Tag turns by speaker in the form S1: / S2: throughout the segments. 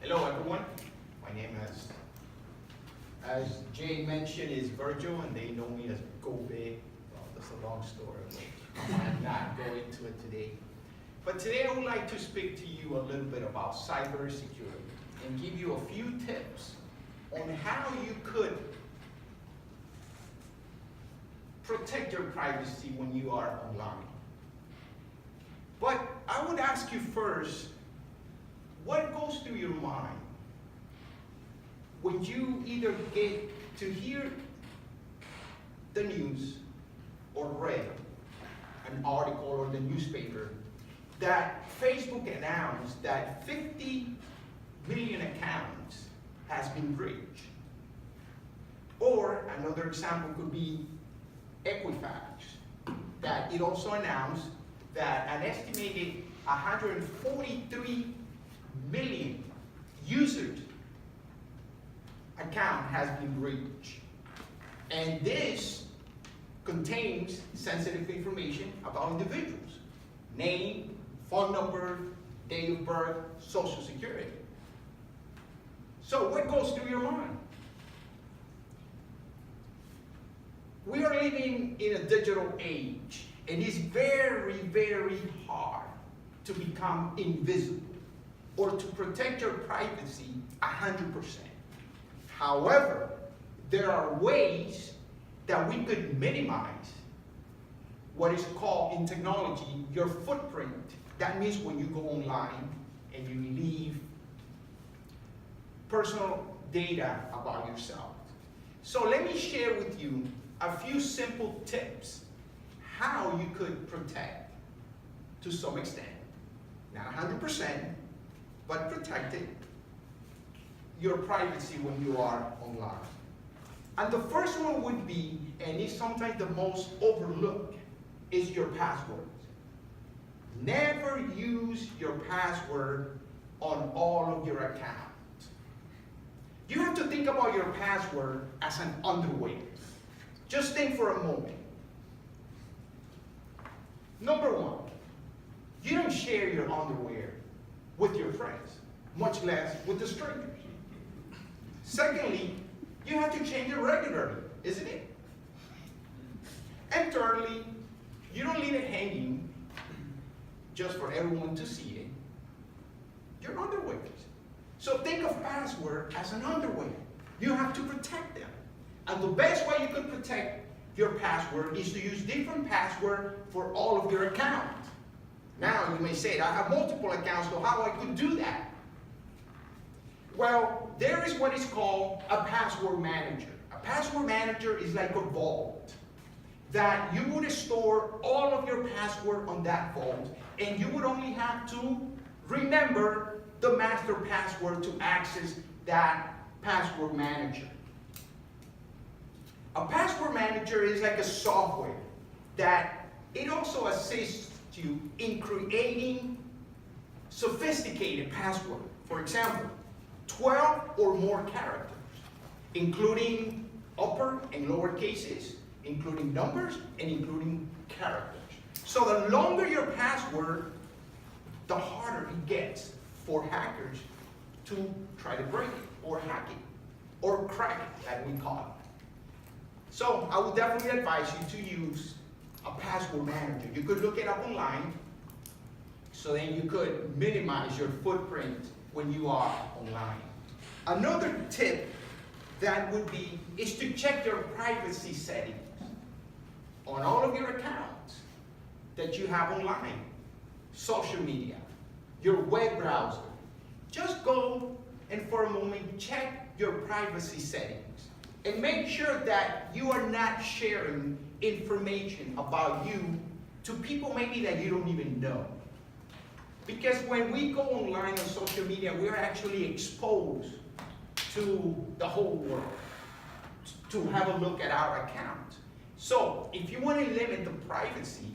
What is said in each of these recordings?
S1: Hello everyone, my name as Jay mentioned, is Virgil, and they know me as Go Big. Well, that's a long story, but I might not go into it today. But today I would like to speak to you a little bit about cyber security and give you a few tips on how you could protect your privacy when you are online. But I would ask you first, what goes through your mind when you either get to hear the news or read an article or the newspaper that Facebook announced that 50 million accounts has been breached? Or another example could be Equifax, that it also announced that an estimated 143 million users account has been breached. And this contains sensitive information about individuals: name, phone number, date of birth, social security. So what goes through your mind? We are living in a digital age, and it's very, very hard to become invisible or to protect your privacy 100%. However, there are ways that we could minimize what is called in technology your footprint. That means when you go online and you leave personal data about yourself. So let me share with you a few simple tips how you could protect, to some extent, not 100%, but protect it, your privacy when you are online. And the first one would be, and it's sometimes the most overlooked, is your password. Never use your password on all of your accounts. You have to think about your password as an underwear. Just think for a moment. Number one, you don't share your underwear with your friends, much less with the strangers. Secondly, you have to change it regularly, isn't it? And thirdly, you don't leave it hanging just for everyone to see it. Your underwear. So think of password as an underwear. You have to protect them. And the best way you could protect your password is to use different password for all of your accounts. Now you may say, I have multiple accounts, so how I could do that? Well, there is what is called a password manager. A password manager is like a vault that you would store all of your password on that vault, and you would only have to remember the master password to access that password manager. A password manager is like a software that it also assists you in creating sophisticated passwords. For example, 12 or more characters, including upper and lower cases, including numbers, and including characters. So the longer your password, the harder it gets for hackers to try to break it, or hack it, or crack it, like we call it. So I would definitely advise you to use a password manager. You could look it up online, so then you could minimize your footprint when you are online. Another tip that would be is to check your privacy settings on all of your accounts that you have online, social media, your web browser. Just go and for a moment check your privacy settings and make sure that you are not sharing information about you to people maybe that you don't even know. Because when we go online on social media, we're actually exposed to the whole world to have a look at our account. So if you want to limit the privacy,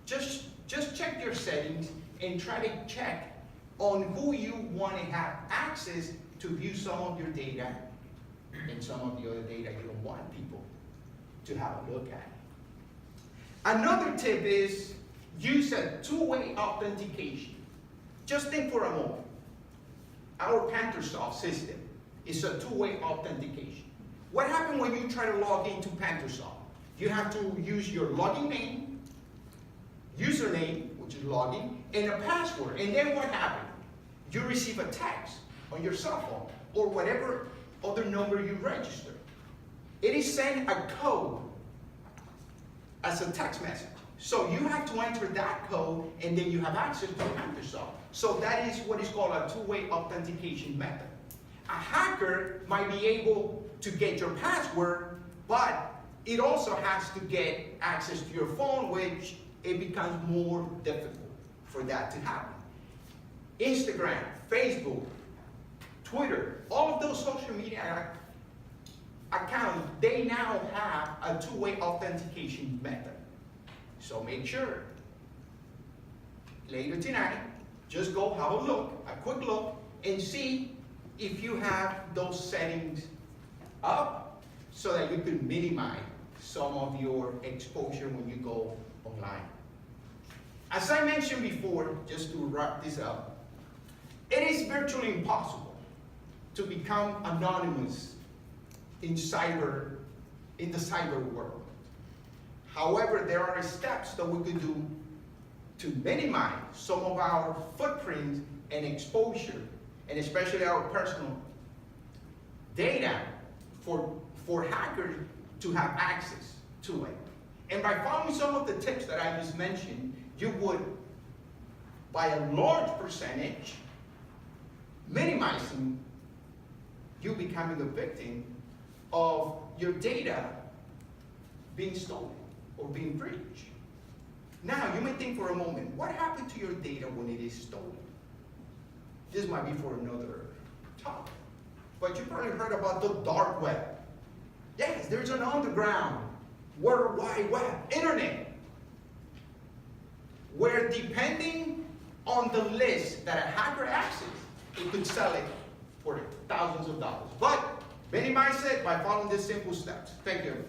S1: just check your settings and try to check on who you want to have access to view some of your data and some of the other data you don't want people to have a look at. Another tip is use a two-way authentication. Just think for a moment. our PantherSoft system is a two-way authentication. What happens when you try to log into PantherSoft? You have to use your login name, username, which is login, and a password. And then what happens? You receive a text on your cell phone or whatever other number you register. It is sent a code as a text message. So you have to enter that code and then you have access to PantherSoft. So that is what is called a two-way authentication method. A hacker might be able to get your password, but it also has to get access to your phone, which it becomes more difficult for that to happen. Instagram, Facebook, Twitter, all of those social media accounts, they now have a two-way authentication method. So make sure, later tonight, just go have a look, a quick look, and see if you have those settings up so that you can minimize some of your exposure when you go online. As I mentioned before, just to wrap this up, it is virtually impossible to become anonymous in the cyber world. However, there are steps that we could do to minimize some of our footprints and exposure, and especially our personal data for hackers to have access to it. And by following some of the tips that I just mentioned, you would, by a large percentage, minimizing you becoming a victim of your data being stolen or being breached. Now, you may think for a moment, what happened to your data when it is stolen? This might be for another topic. But you probably heard about the dark web. Yes, there's an underground World Wide Web, internet, where depending on the list that a hacker accesses, it could sell it for thousands of dollars. But minimize it by following these simple steps. Thank you.